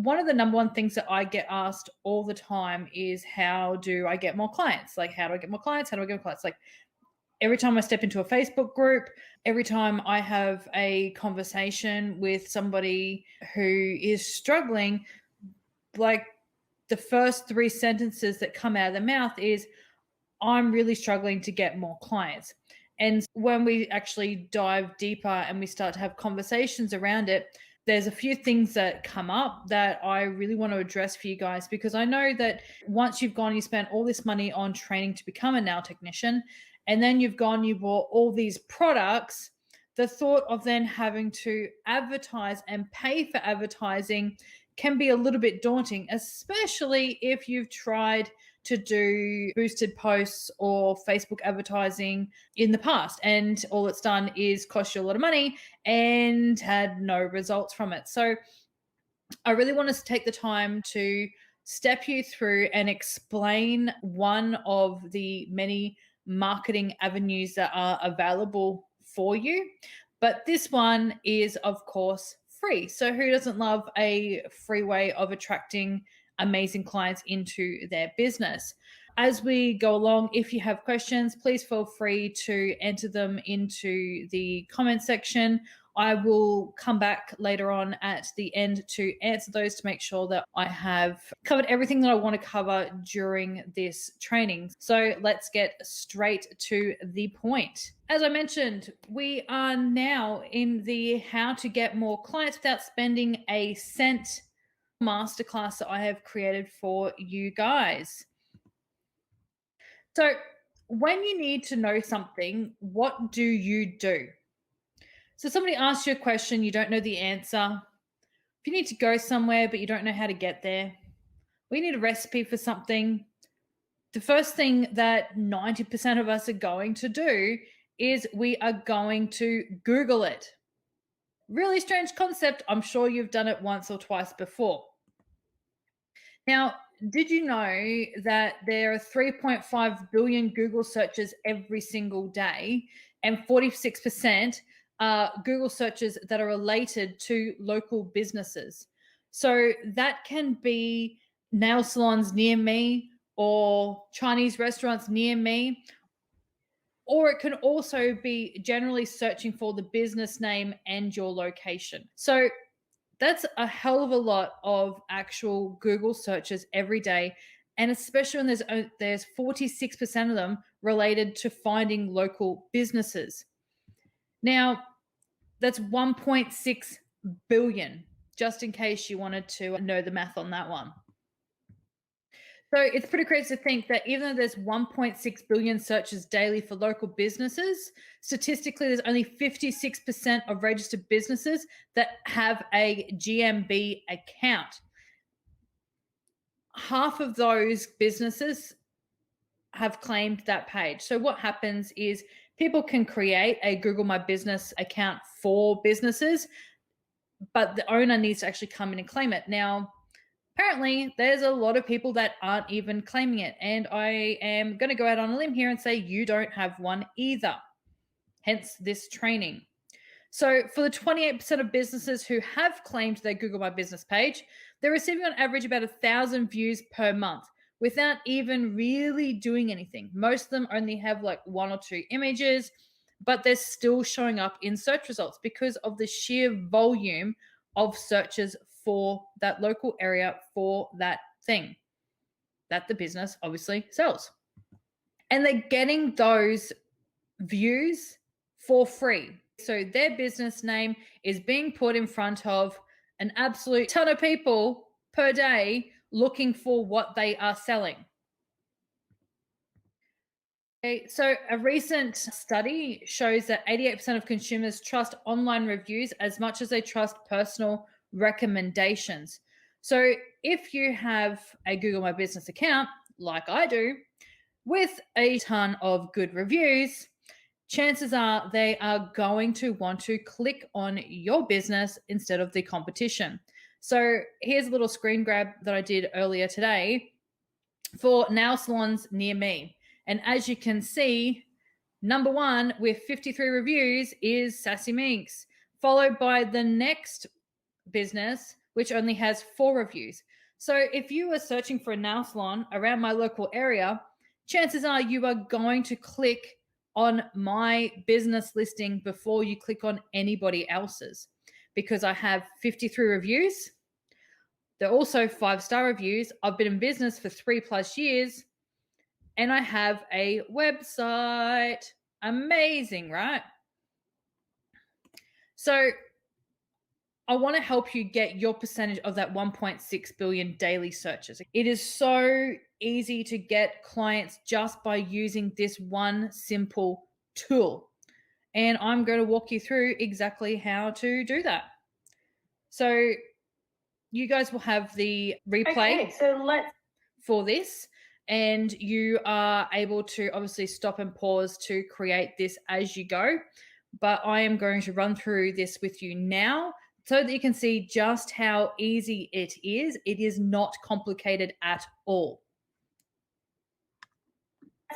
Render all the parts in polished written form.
one of the number one things that I get asked all the time is, how do I get more clients? Like, how do I get more clients? How do I get more clients? Like, every time I step into a Facebook group, every time I have a conversation with somebody who is struggling, like, the first three sentences that come out of their mouth is, I'm really struggling to get more clients. And when we actually dive deeper and we start to have conversations around it, there's a few things that come up that I really want to address for you guys, because I know that once you've gone, you spent all this money on training to become a nail technician, and then you've gone, you bought all these products. The thought of then having to advertise and pay for advertising can be a little bit daunting, especially if you've tried to do boosted posts or Facebook advertising in the past, and all it's done is cost you a lot of money and had no results from it. So I really want to take the time to step you through and explain one of the many marketing avenues that are available for you. But this one is, of course, free. So who doesn't love a free way of attracting amazing clients into their business? As we go along, if you have questions, please feel free to enter them into the comment section. I will come back later on at the end to answer those, to make sure that I have covered everything that I want to cover during this training. So let's get straight to the point. As I mentioned, we are now in the how to get more clients without spending a cent masterclass that I have created for you guys. So when you need to know something, what do you do? So somebody asks you a question, you don't know the answer. If you need to go somewhere, but you don't know how to get there, we need a recipe for something. The first thing that 90% of us are going to do is we are going to Google it. Really strange concept. I'm sure you've done it once or twice before. Now, did you know that there are 3.5 billion Google searches every single day, and 46% are Google searches that are related to local businesses? So that can be nail salons near me, or Chinese restaurants near me, or it can also be generally searching for the business name and your location. So that's a hell of a lot of actual Google searches every day. And especially when there's 46% of them related to finding local businesses. Now, that's 1.6 billion, just in case you wanted to know the math on that one. So it's pretty crazy to think that even though there's 1.6 billion searches daily for local businesses, statistically, there's only 56% of registered businesses that have a GMB account. Half of those businesses have claimed that page. So what happens is people can create a Google My Business account for businesses, but the owner needs to actually come in and claim it. Now, apparently, there's a lot of people that aren't even claiming it. And I am going to go out on a limb here and say you don't have one either. Hence this training. So for the 28% of businesses who have claimed their Google My Business page, they're receiving on average about 1,000 views per month without even really doing anything. Most of them only have like one or two images, but they're still showing up in search results because of the sheer volume of searches for that local area for that thing that the business obviously sells. And they're getting those views for free. So their business name is being put in front of an absolute ton of people per day looking for what they are selling. Okay, so a recent study shows that 88% of consumers trust online reviews as much as they trust personal recommendations. So if you have a Google My Business account, like I do, with a ton of good reviews, chances are they are going to want to click on your business instead of the competition. So here's a little screen grab that I did earlier today for nail salons near me. And as you can see, number one with 53 reviews is Sassy Minx, followed by the next business which only has 4 reviews. So if you are searching for a nail salon around my local area, chances are you are going to click on my business listing before you click on anybody else's, because I have 53 reviews. They're also 5-star reviews. I've been in business for 3+ years and I have a website. Amazing, right? So I want to help you get your percentage of that 1.6 billion daily searches. It is so easy to get clients just by using this one simple tool. And I'm going to walk you through exactly how to do that. So you guys will have the replay for this, and you are able to obviously stop and pause to create this as you go. But I am going to run through this with you now so that you can see just how easy it is. It is not complicated at all.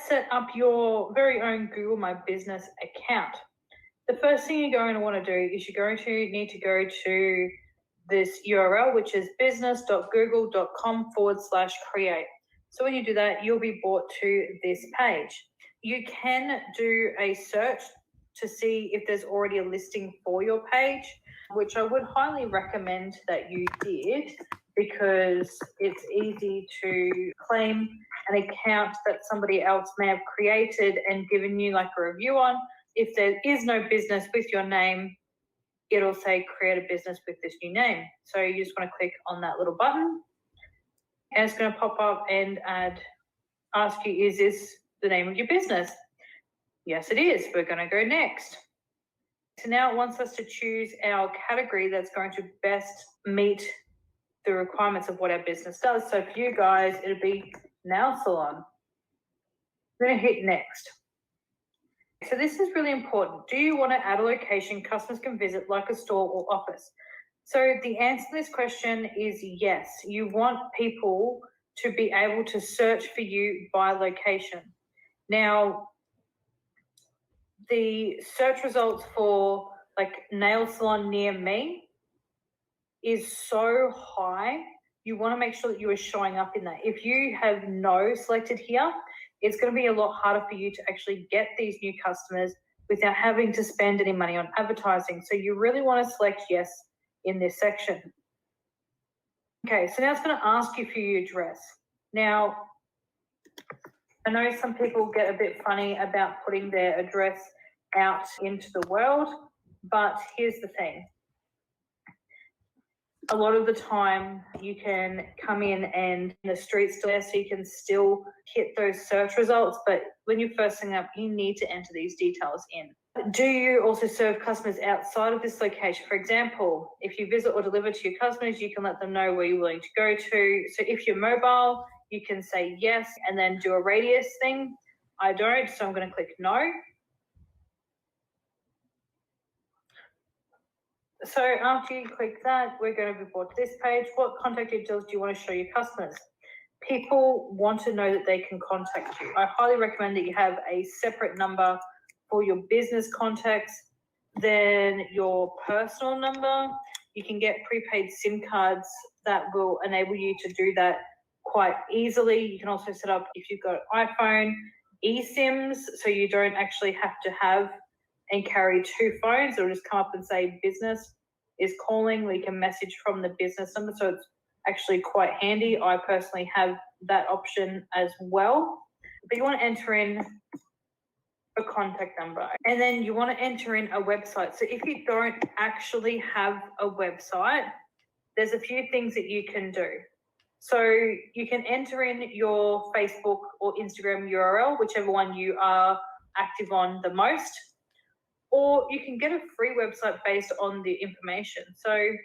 Set up your very own Google My Business account. The first thing you're going to want to do is you're going to need to go to this URL, which is business.google.com/create. So when you do that, you'll be brought to this page. You can do a search to see if there's already a listing for your page, which I would highly recommend that you did, because it's easy to claim an account that somebody else may have created and given you like a review on. If there is no business with your name, it'll say create a business with this new name. So you just want to click on that little button and it's going to pop up and ask you, is this the name of your business? Yes, it is. We're going to go next. So now it wants us to choose our category that's going to best meet the requirements of what our business does. So for you guys, it'll be nail salon. I'm going to hit next. So this is really important. Do you want to add a location customers can visit, like a store or office? So the answer to this question is yes. You want people to be able to search for you by location. Now, the search results for like nail salon near me is so high. You want to make sure that you are showing up in that. If you have no selected here, it's going to be a lot harder for you to actually get these new customers without having to spend any money on advertising. So you really want to select yes in this section. Okay, so now it's going to ask you for your address. Now, I know some people get a bit funny about putting their address out into the world, but here's the thing. A lot of the time you can come in and the street's still there, so you can still hit those search results. But when you're first setting up, you need to enter these details in. Do you also serve customers outside of this location? For example, if you visit or deliver to your customers, you can let them know where you're willing to go to. So if you're mobile, you can say yes and then do a radius thing. I don't, so I'm going to click no. So after you click that, we're going to be brought to this page. What contact details do you want to show your customers? People want to know that they can contact you. I highly recommend that you have a separate number for your business contacts than your personal number. You can get prepaid SIM cards that will enable you to do that quite easily. You can also set up, if you've got iPhone, eSIMs, so you don't actually have to have and carry 2 phones. It'll just come up and say business is calling. We can message from the business number, so it's actually quite handy. I personally have that option as well. But you want to enter in a contact number, and then you want to enter in a website. So if you don't actually have a website, there's a few things that you can do. So you can enter in your Facebook or Instagram URL, whichever one you are active on the most, or you can get a free website based on the information. So you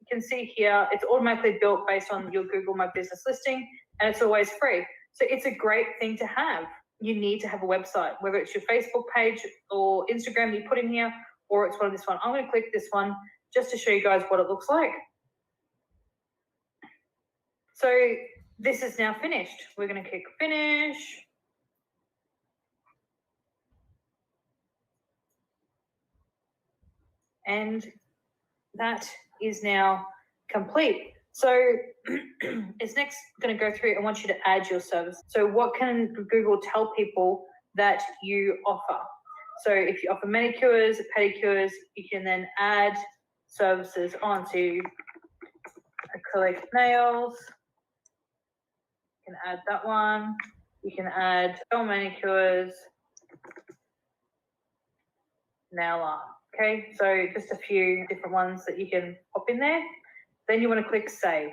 can see here, it's automatically built based on your Google My Business listing, and it's always free. So it's a great thing to have. You need to have a website, whether it's your Facebook page or Instagram that you put in here, or it's one of this one. I'm going to click this one just to show you guys what it looks like. So this is now finished. We're going to click finish. And that is now complete. So it's next going to go through. I want you to add your service. So what can Google tell people that you offer? So if you offer manicures, pedicures, you can then add services onto acrylic nails. You can add that one. You can add gel manicures, nail art. Okay, so just a few different ones that you can pop in there. Then you want to click save.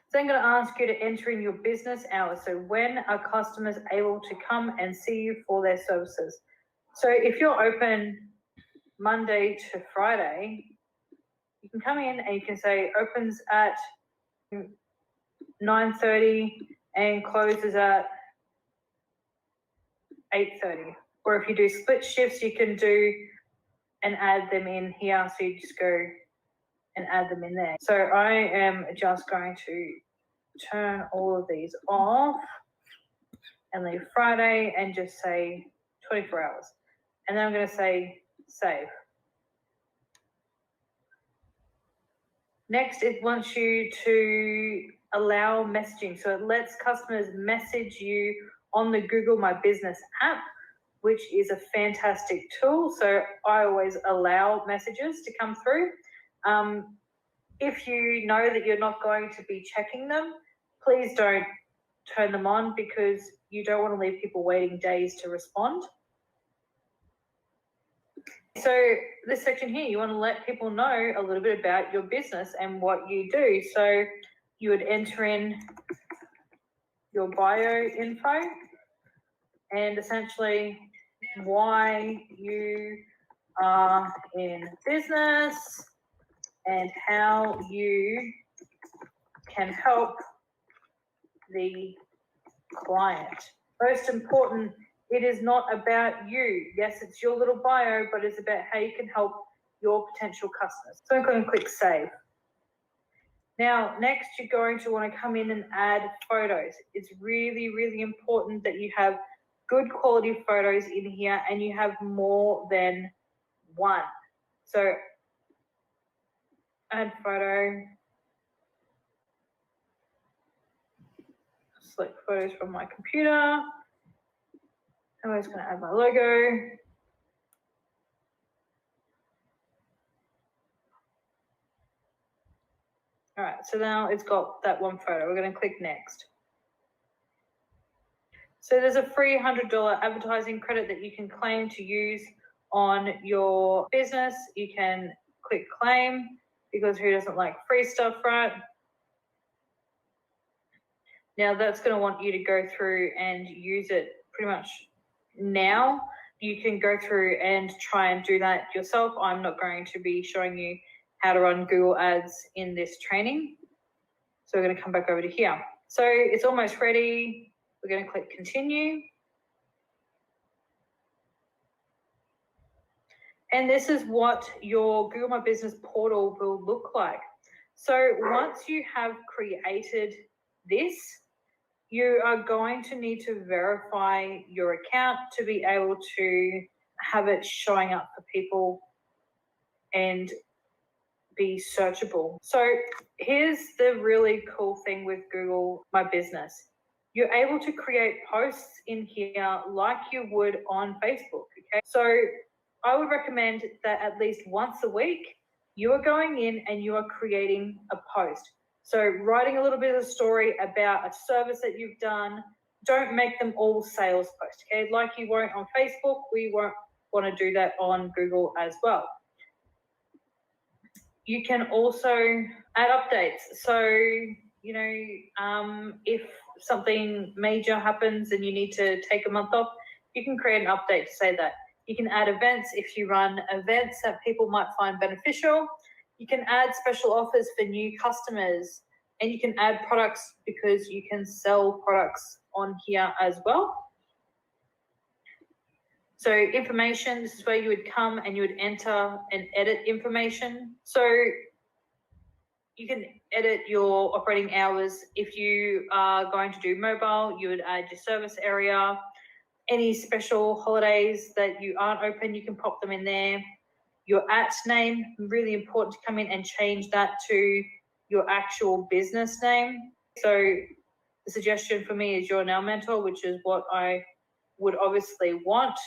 So I'm going to ask you to enter in your business hours. So when are customers able to come and see you for their services? So if you're open Monday to Friday, you can come in and you can say opens at 9:30 and closes at 8:30. Or if you do split shifts, you can do and add them in here. So you just go and add them in there. So I am just going to turn all of these off and leave Friday and just say 24 hours. And then I'm going to say save. Next, it wants you to allow messaging. So it lets customers message you on the Google My Business app, which is a fantastic tool. So I always allow messages to come through. If you know that you're not going to be checking them, please don't turn them on because you don't want to leave people waiting days to respond. So this section here, you want to let people know a little bit about your business and what you do. So you would enter in your bio info and essentially why you are in business and how you can help the client. Most important, it is not about you. Yes, it's your little bio, but it's about how you can help your potential customers. So I'm going to click save. Now, next you're going to want to come in and add photos. It's really, really important that you have good quality photos in here and you have more than one. So add photo. Select photos from my computer. I'm just going to add my logo. All right, so now it's got that one photo. We're going to click next. So there's a free $100 advertising credit that you can claim to use on your business. You can click claim because who doesn't like free stuff, right? Now that's going to want you to go through and use it pretty much now. You can go through and try and do that yourself. I'm not going to be showing you how to run Google Ads in this training. So we're going to come back over to here. So it's almost ready. We're going to click continue. And this is what your Google My Business portal will look like. So once you have created this, you are going to need to verify your account to be able to have it showing up for people and be searchable. So here's the really cool thing with Google My Business. You're able to create posts in here like you would on Facebook, okay? So I would recommend that at least once a week, you are going in and you are creating a post. So writing a little bit of a story about a service that you've done. Don't make them all sales posts, okay? Like you won't on Facebook, we won't want to do that on Google as well. You can also add updates. So, you know, if something major happens and you need to take a month off, you can create an update to say that. You can add events if you run events that people might find beneficial. You can add special offers for new customers, and you can add products because you can sell products on here as well. So information, this is where you would come and you would enter and edit information. So you can edit your operating hours. If you are going to do mobile, you would add your service area. Any special holidays that you aren't open, you can pop them in there. Your @ name, really important to come in and change that to your actual business name. So the suggestion for me is your nail mentor, which is what I would obviously want.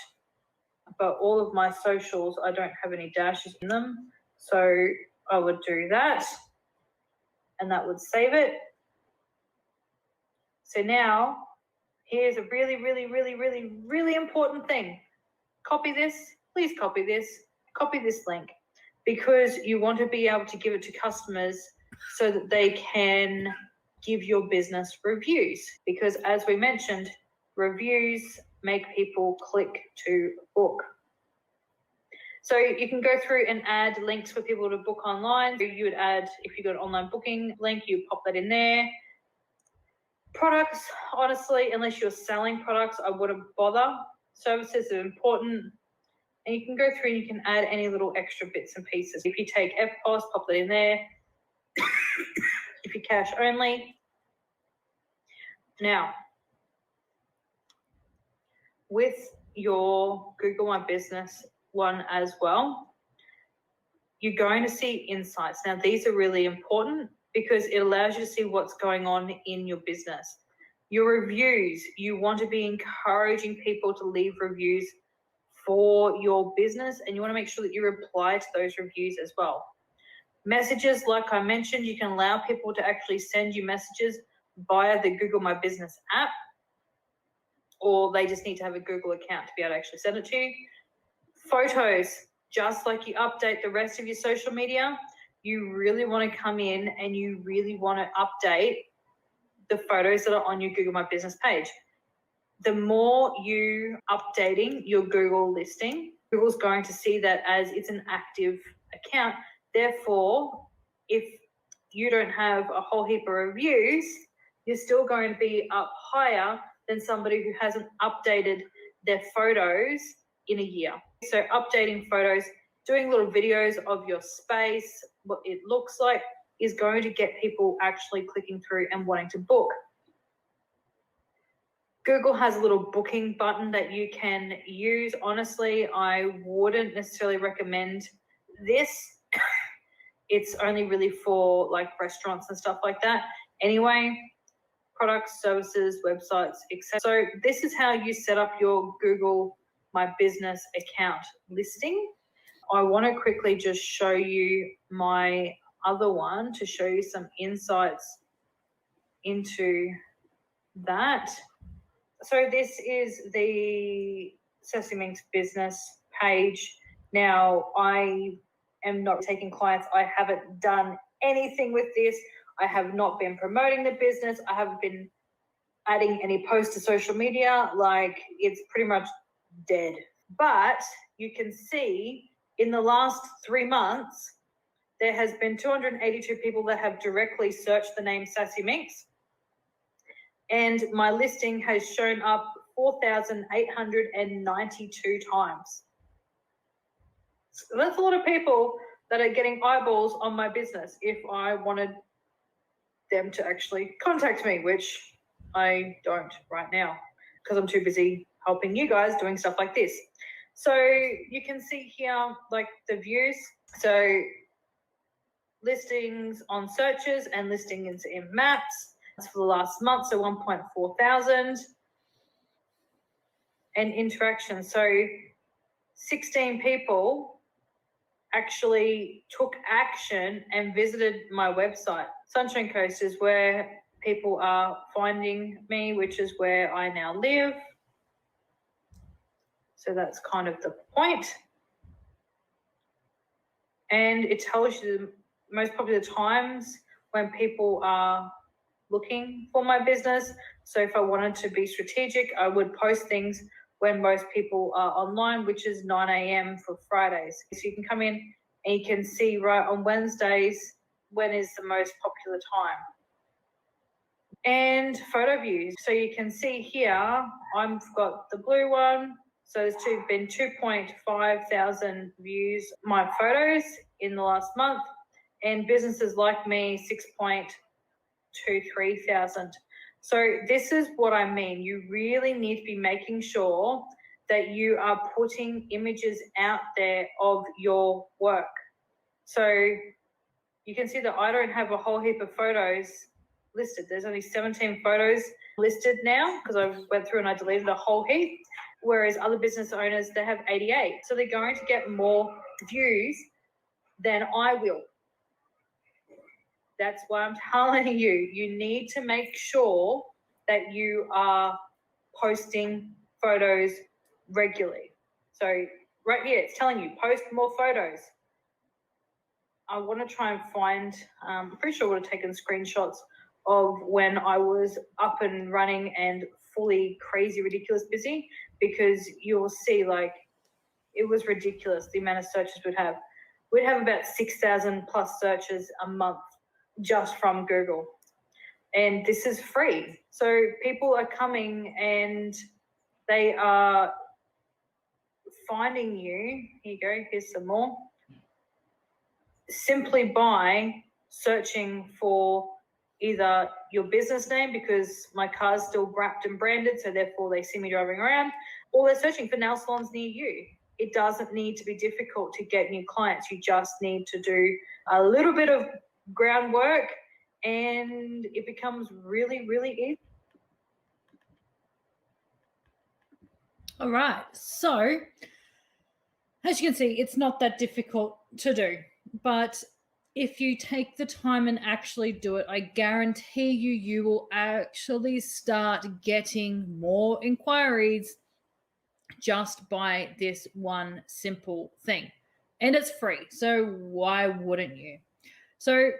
But all of my socials, I don't have any dashes in them. So I would do that, and that would save it. So now, here's a really, really, really, really, really important thing. Copy this, please copy this link, because you want to be able to give it to customers so that they can give your business reviews. Because as we mentioned, reviews make people click to book. So you can go through and add links for people to book online. So you would add, if you got an online booking link, you pop that in there. Products, honestly, unless you're selling products, I wouldn't bother. Services are important. And you can go through and you can add any little extra bits and pieces. If you take FPOS, pop that in there. If you cash only. Now, with your Google My Business one as well, you're going to see insights. Now, these are really important because it allows you to see what's going on in your business. Your reviews, you want to be encouraging people to leave reviews for your business, and you want to make sure that you reply to those reviews as well. Messages, like I mentioned, you can allow people to actually send you messages via the Google My Business app, or they just need to have a Google account to be able to actually send it to you. Photos, just like you update the rest of your social media, you really want to come in and you really want to update the photos that are on your Google My Business page. The more you updating your Google listing, Google's going to see that as it's an active account. Therefore, if you don't have a whole heap of reviews, you're still going to be up higher than somebody who hasn't updated their photos in a year. So updating photos, doing little videos of your space, what it looks like, is going to get people actually clicking through and wanting to book. Google has a little booking button that you can use. Honestly, I wouldn't necessarily recommend this. It's only really for like restaurants and stuff like that. Anyway, products, services, websites, etc. So this is how you set up your Google My Business account listing. I want to quickly just show you my other one to show you some insights into that. So this is the Sassy Minx business page. Now, I am not taking clients. I haven't done anything with this. I have not been promoting the business. I haven't been adding any posts to social media. Like, it's pretty much dead. But you can see in the last 3 months, there has been 282 people that have directly searched the name Sassy Minx. And my listing has shown up 4,892 times. So that's a lot of people that are getting eyeballs on my business if I wanted them to actually contact me, which I don't right now because I'm too busy helping you guys doing stuff like this. So you can see here, like the views. So listings on searches and listings in maps. For the last month, so 1.4 thousand, and interaction. So 16 people actually took action and visited my website. Sunshine Coast is where people are finding me, which is where I now live. So that's kind of the point. And it tells you the most popular times when people are looking for my business. So if I wanted to be strategic, I would post things when most people are online, which is 9 a.m. for Fridays. So you can come in and you can see right on Wednesdays when is the most popular time. And photo views. So you can see here, I've got the blue one. So there's been 2.5 thousand views, my photos in the last month, and businesses like me, 6.23 thousand. So this is what I mean. You really need to be making sure that you are putting images out there of your work. So you can see that I don't have a whole heap of photos listed. There's only 17 photos listed now because I went through and I deleted a whole heap, whereas other business owners, they have 88. So they're going to get more views than I will. That's why I'm telling you, you need to make sure that you are posting photos regularly. So right here, it's telling you, post more photos. I want to try and find, I'm pretty sure I would have taken screenshots of when I was up and running and fully crazy, ridiculous busy, because you'll see, like, it was ridiculous the amount of searches we'd have. We'd have about 6,000 plus searches a month just from Google. And this is free. So people are coming and they are finding you. Here you go, here's some more. Simply by searching for either your business name, because my car's still wrapped and branded, so therefore they see me driving around, or they're searching for nail salons near you. It doesn't need to be difficult to get new clients. You just need to do a little bit of groundwork and it becomes really, really easy. All right. So as you can see, it's not that difficult to do, but if you take the time and actually do it, I guarantee you, you will actually start getting more inquiries just by this one simple thing. And it's free. So why wouldn't you? So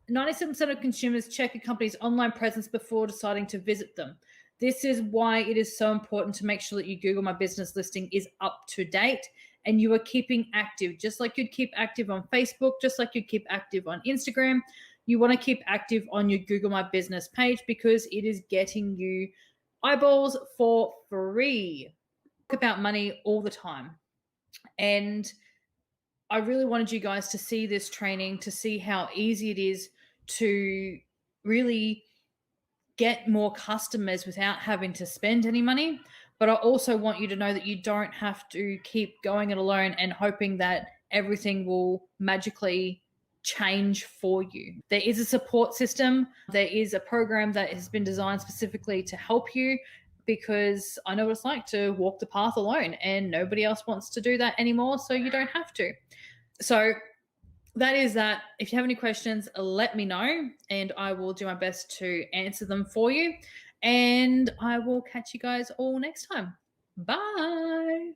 97% of consumers check a company's online presence before deciding to visit them. This is why it is so important to make sure that your Google My Business listing is up to date and you are keeping active, just like you'd keep active on Facebook, just like you'd keep active on Instagram. You want to keep active on your Google My Business page because it is getting you eyeballs for free. Talk about money all the time. And I really wanted you guys to see this training, to see how easy it is to really get more customers without having to spend any money. But I also want you to know that you don't have to keep going it alone and hoping that everything will magically change for you. There is a support system. There is a program that has been designed specifically to help you, because I know what it's like to walk the path alone and nobody else wants to do that anymore. So you don't have to. So that is that. If you have any questions, let me know and I will do my best to answer them for you. And I will catch you guys all next time. Bye.